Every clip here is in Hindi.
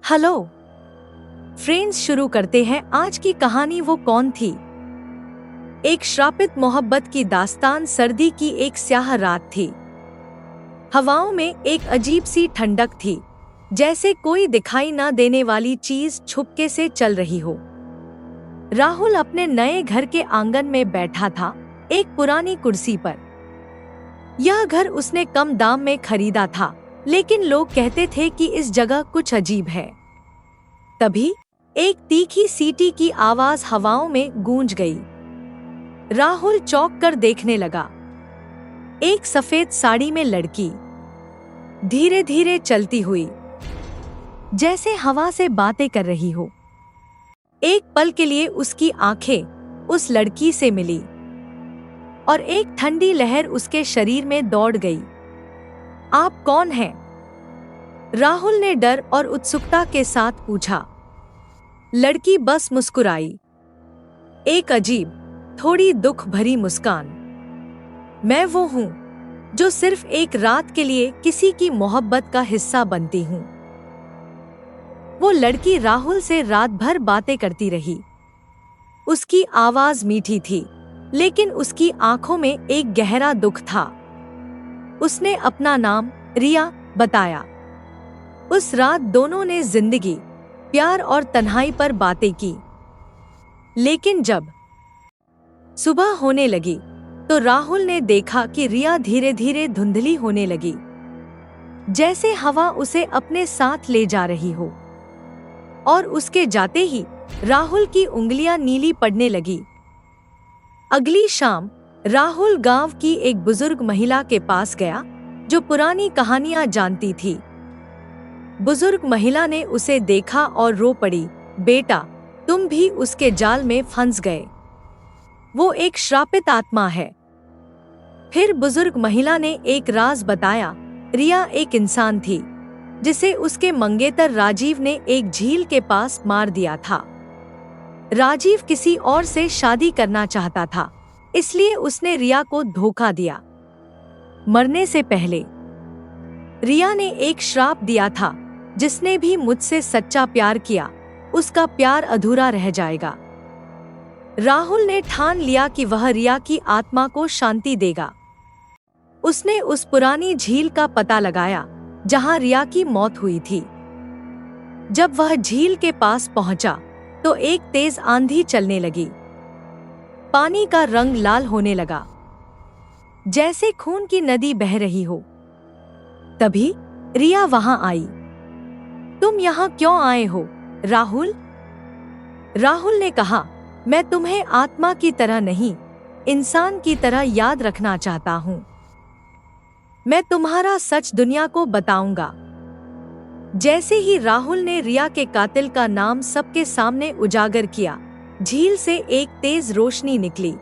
हेलो फ्रेंड्स, शुरू करते हैं आज की कहानी। वो कौन थी? एक श्रापित मोहब्बत की दास्तान। सर्दी की एक स्याह रात थी। हवाओं में एक अजीब सी ठंडक थी, जैसे कोई दिखाई न देने वाली चीज छुपके से चल रही हो। राहुल अपने नए घर के आंगन में बैठा था, एक पुरानी कुर्सी पर। यह घर उसने कम दाम में खरीदा था, लेकिन लोग कहते थे कि इस जगह कुछ अजीब है। तभी एक तीखी सीटी की आवाज हवाओं में गूंज गई। राहुल चौंक कर देखने लगा। एक सफेद साड़ी में लड़की धीरे धीरे चलती हुई, जैसे हवा से बातें कर रही हो। एक पल के लिए उसकी आंखें उस लड़की से मिली और एक ठंडी लहर उसके शरीर में दौड़ गई। आप कौन हैं? राहुल ने डर और उत्सुकता के साथ पूछा। लड़की बस मुस्कुराई, एक अजीब, थोड़ी दुख भरी मुस्कान। मैं वो हूं जो सिर्फ एक रात के लिए किसी की मोहब्बत का हिस्सा बनती हूं। वो लड़की राहुल से रात भर बातें करती रही। उसकी आवाज मीठी थी, लेकिन उसकी आंखों में एक गहरा दुख था। उसने अपना नाम रिया बताया। उस रात दोनों ने जिंदगी, प्यार और तन्हाई पर बातें की। लेकिन जब सुबह होने लगी तो राहुल ने देखा कि रिया धीरे धीरे धुंधली होने लगी, जैसे हवा उसे अपने साथ ले जा रही हो। और उसके जाते ही राहुल की उंगलियां नीली पड़ने लगी। अगली शाम राहुल गांव की एक बुजुर्ग महिला के पास गया, जो पुरानी कहानियां जानती थी। बुजुर्ग महिला ने उसे देखा और रो पड़ी। बेटा, तुम भी उसके जाल में फंस गए। वो एक श्रापित आत्मा है। फिर बुजुर्ग महिला ने एक राज बताया। रिया एक इंसान थी, जिसे उसके मंगेतर राजीव ने एक झील के पास मार दिया था। राजीव किसी और से शादी करना चाहता था, इसलिए उसने रिया को धोखा दिया। मरने से पहले रिया ने एक श्राप दिया था, जिसने भी मुझसे सच्चा प्यार किया, उसका प्यार अधूरा रह जाएगा। राहुल ने ठान लिया कि वह रिया की आत्मा को शांति देगा। उसने उस पुरानी झील का पता लगाया, जहां रिया की मौत हुई थी। जब वह झील के पास पहुंचा, तो एक तेज आंधी चलने लगी। पानी का रंग लाल होने लगा, जैसे खून की नदी बह रही हो। तभी रिया वहां आई। तुम यहाँ क्यों आए हो, राहुल? राहुल ने कहा, मैं तुम्हें आत्मा की तरह नहीं, इंसान की तरह याद रखना चाहता हूँ। मैं तुम्हारा सच दुनिया को बताऊंगा। जैसे ही राहुल ने रिया के कातिल का नाम सबके सामने उजागर किया, झील से एक तेज रोशनी निकली।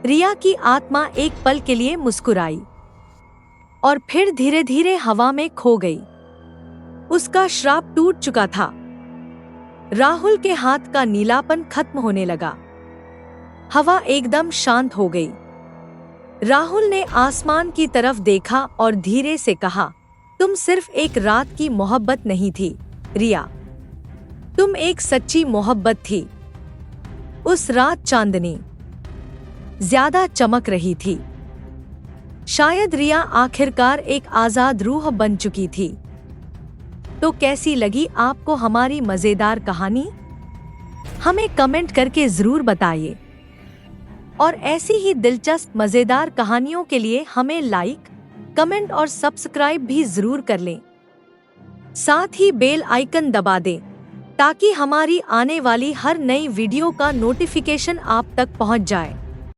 रिया की आत्मा एक पल के लिए मुस्कुराई और फिर धीरे धीरे हवा में खो गई। उसका श्राप टूट चुका था। राहुल के हाथ का नीलापन खत्म होने लगा। हवा एकदम शांत हो गई। राहुल ने आसमान की तरफ देखा और धीरे से कहा, तुम सिर्फ एक रात की मोहब्बत नहीं थी रिया, तुम एक सच्ची मोहब्बत थी। उस रात चांदनी ज्यादा चमक रही थी। शायद रिया आखिरकार एक आजाद रूह बन चुकी थी। तो कैसी लगी आपको हमारी मजेदार कहानी? हमें कमेंट करके जरूर बताइए। और ऐसी ही दिलचस्प मजेदार कहानियों के लिए हमें लाइक, कमेंट और सब्सक्राइब भी जरूर कर लें। साथ ही बेल आइकन दबा दें, ताकि हमारी आने वाली हर नई वीडियो का नोटिफिकेशन आप तक पहुंच जाए।